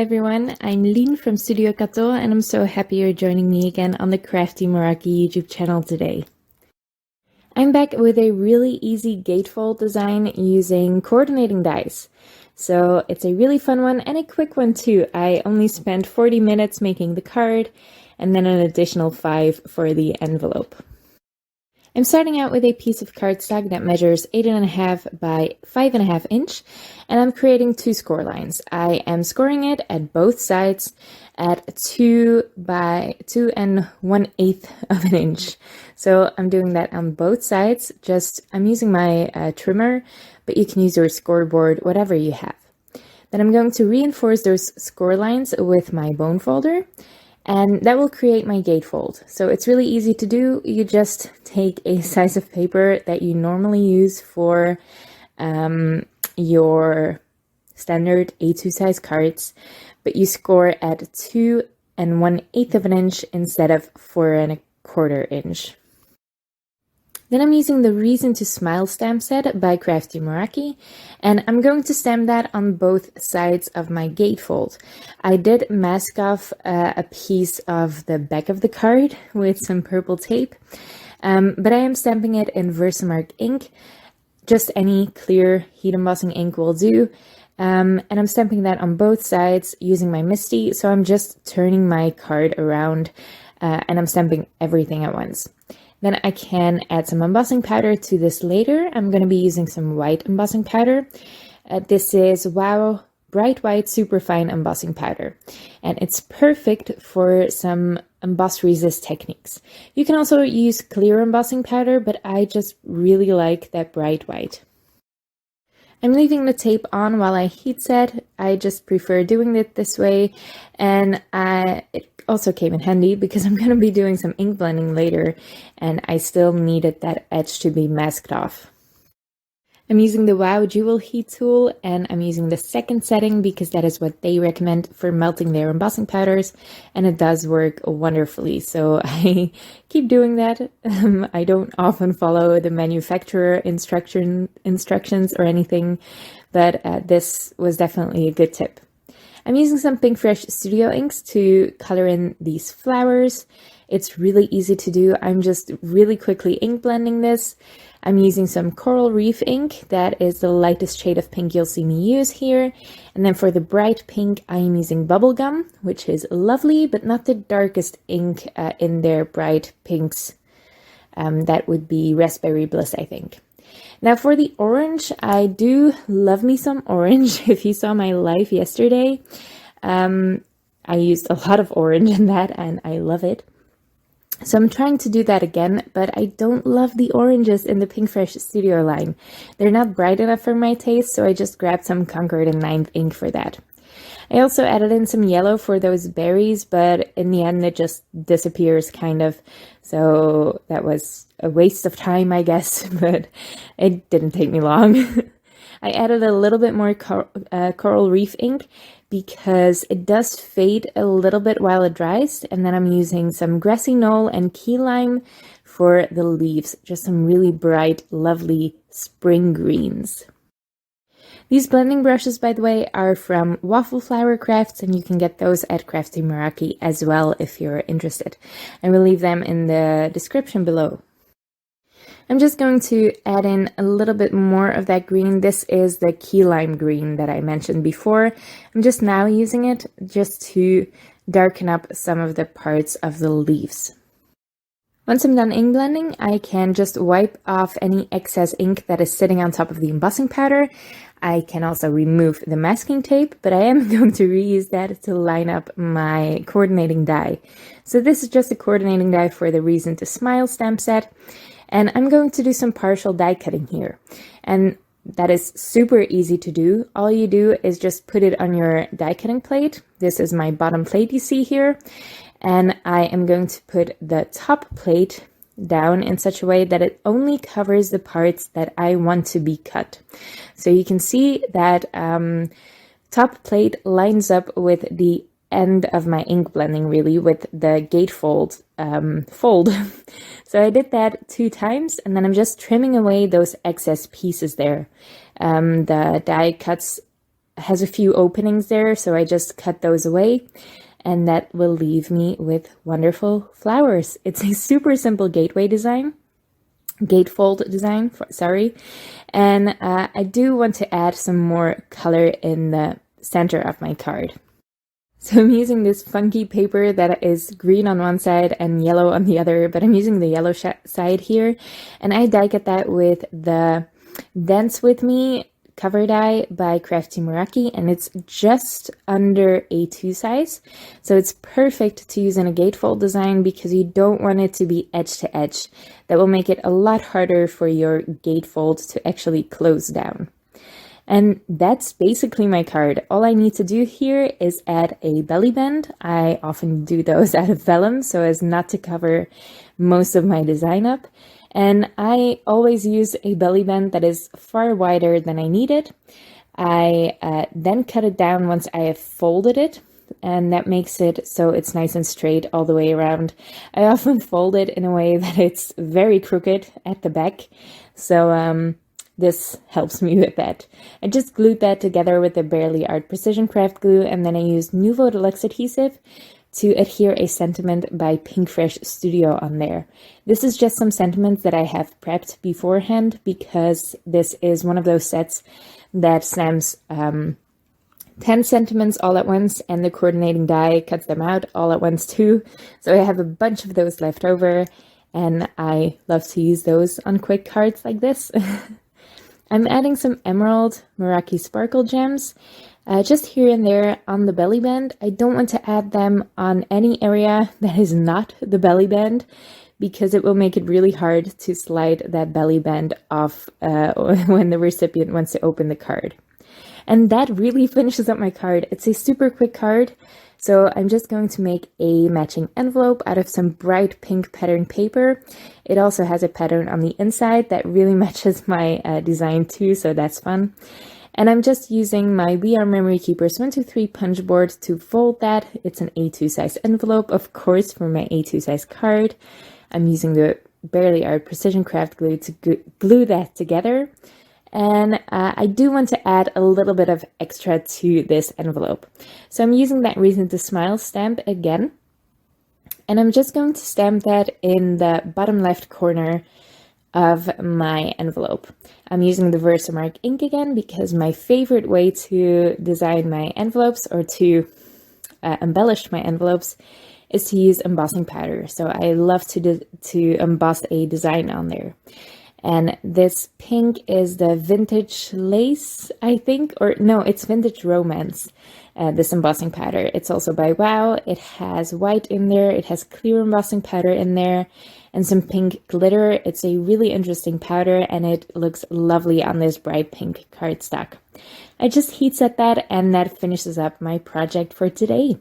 everyone, I'm Lien from Studio Kato and I'm so happy you're joining me again on the Crafty Meraki YouTube channel today. I'm back with a really easy gatefold design using coordinating dies. So it's a really fun one and a quick one too. I only spent 40 minutes making the card and then an additional 5 for the envelope. I'm starting out with a piece of cardstock that measures 8.5 by 5.5 inch, and I'm creating 2 score lines. I am scoring it at both sides at 2 by 2 1/8 of an inch. So I'm doing that on both sides. I'm using my trimmer, but you can use your scoreboard, whatever you have. Then I'm going to reinforce those score lines with my bone folder. And that will create my gatefold. So it's really easy to do. You just take a size of paper that you normally use for your standard A2 size cards, but you score at 2 1/8 of an inch instead of 4 1/4 inch. Then I'm using the Reason to Smile stamp set by Crafty Meraki, and I'm going to stamp that on both sides of my gatefold. I did mask off a piece of the back of the card with some purple tape, but I am stamping it in Versamark ink. Just any clear heat embossing ink will do. And I'm stamping that on both sides using my Misti, so I'm just turning my card around and I'm stamping everything at once. Then I can add some embossing powder to this later. I'm going to be using some white embossing powder. This is Wow Bright White Superfine Embossing Powder. And it's perfect for some emboss resist techniques. You can also use clear embossing powder, but I just really like that bright white. I'm leaving the tape on while I heat set. I just prefer doing it this way, and it also came in handy because I'm going to be doing some ink blending later, and I still needed that edge to be masked off. I'm using the Wow Jewel Heat tool, and I'm using the second setting because that is what they recommend for melting their embossing powders, and it does work wonderfully, so I keep doing that. I don't often follow the manufacturer instructions or anything, but this was definitely a good tip. I'm using some Pink Fresh Studio inks to color in these flowers. It's really easy to do. I'm just really quickly ink blending this. I'm using some Coral Reef ink. That is the lightest shade of pink you'll see me use here. And then for the bright pink, I'm using Bubblegum, which is lovely, but not the darkest ink in their bright pinks. That would be Raspberry Bliss, I think. Now for the orange, I do love me some orange. If you saw my live yesterday, I used a lot of orange in that and I love it. So I'm trying to do that again, but I don't love the oranges in the Pink Fresh Studio line. They're not bright enough for my taste, so I just grabbed some Concord and 9th ink for that. I also added in some yellow for those berries, but in the end it just disappears kind of. So that was a waste of time, I guess, but it didn't take me long. I added a little bit more Coral Reef ink because it does fade a little bit while it dries. And then I'm using some Grassy Knoll and Key Lime for the leaves. Just some really bright, lovely spring greens. These blending brushes, by the way, are from Waffle Flower Crafts, and you can get those at Crafty Meraki as well if you're interested. I will leave them in the description below. I'm just going to add in a little bit more of that green. This is the key lime green that I mentioned before. I'm just now using it just to darken up some of the parts of the leaves. Once I'm done ink blending, I can just wipe off any excess ink that is sitting on top of the embossing powder. I can also remove the masking tape, but I am going to reuse that to line up my coordinating die. So this is just a coordinating die for the Reason to Smile stamp set. And I'm going to do some partial die cutting here. And that is super easy to do. All you do is just put it on your die cutting plate. This is my bottom plate you see here. And I am going to put the top plate down in such a way that it only covers the parts that I want to be cut. So you can see that top plate lines up with the end of my ink blending, really, with the gatefold fold. So I did that 2 times, and then I'm just trimming away those excess pieces there. The die cuts has a few openings there, so I just cut those away, and that will leave me with wonderful flowers. It's a super simple gateway design. Gatefold design, sorry. And I do want to add some more color in the center of my card. So I'm using this funky paper that is green on one side and yellow on the other, but I'm using the yellow side here. And I die cut that with the Dance With Me cover die by Crafty Meraki, and it's just under A2 size. So it's perfect to use in a gatefold design because you don't want it to be edge to edge. That will make it a lot harder for your gatefold to actually close down. And that's basically my card. All I need to do here is add a belly band. I often do those out of vellum so as not to cover most of my design up. And I always use a belly band that is far wider than I need it. I then cut it down once I have folded it, and that makes it so it's nice and straight all the way around. I often fold it in a way that it's very crooked at the back, so this helps me with that. I just glued that together with the Barely Art Precision Craft glue, and then I used Nouveau Deluxe adhesive to adhere a sentiment by Pink Fresh Studio on there. This is just some sentiments that I have prepped beforehand because this is one of those sets that stamps 10 sentiments all at once, and the coordinating die cuts them out all at once too. So I have a bunch of those left over, and I love to use those on quick cards like this. I'm adding some Emerald Meraki Sparkle Gems just here and there on the belly band. I don't want to add them on any area that is not the belly band because it will make it really hard to slide that belly band off when the recipient wants to open the card. And that really finishes up my card. It's a super quick card, so I'm just going to make a matching envelope out of some bright pink pattern paper. It also has a pattern on the inside that really matches my design too, so that's fun. And I'm just using my We Are Memory Keepers 123 punch board to fold that. It's an A2 size envelope, of course, for my A2 size card. I'm using the Barely Art Precision Craft glue to glue that together. And I do want to add a little bit of extra to this envelope. So I'm using that Reason to Smile stamp again. And I'm just going to stamp that in the bottom left corner of my envelope. I'm using the Versamark ink again because my favorite way to design my envelopes or to embellish my envelopes is to use embossing powder. So I love to emboss a design on there. And this pink is the Vintage Lace, I think, or no, it's Vintage Romance, this embossing powder. It's also by Wow. It has white in there, it has clear embossing powder in there, and some pink glitter. It's a really interesting powder, and it looks lovely on this bright pink cardstock. I just heat set that, and that finishes up my project for today.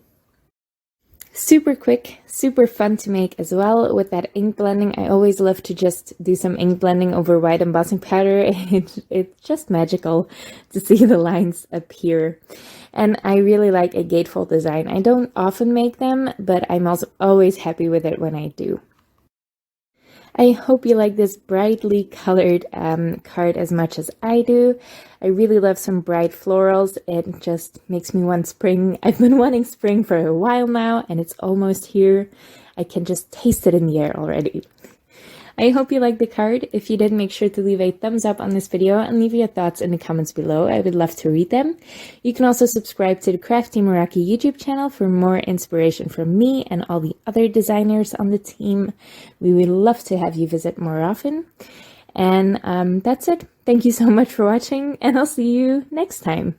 Super quick, super fun to make as well with that ink blending. I always love to just do some ink blending over white embossing powder. It's just magical to see the lines appear. And I really like a gatefold design. I don't often make them, but I'm also always happy with it when I do. I hope you like this brightly colored card as much as I do. I really love some bright florals. It just makes me want spring. I've been wanting spring for a while now, and it's almost here. I can just taste it in the air already. I hope you liked the card. If you did, make sure to leave a thumbs up on this video and leave your thoughts in the comments below. I would love to read them. You can also subscribe to the Crafty Meraki YouTube channel for more inspiration from me and all the other designers on the team. We would love to have you visit more often. And that's it. Thank you so much for watching, and I'll see you next time.